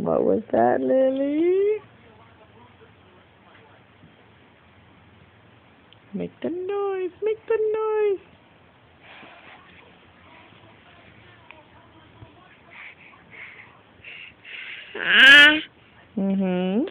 What was that, Lily? Make the noise, make the noise. Mm-hmm.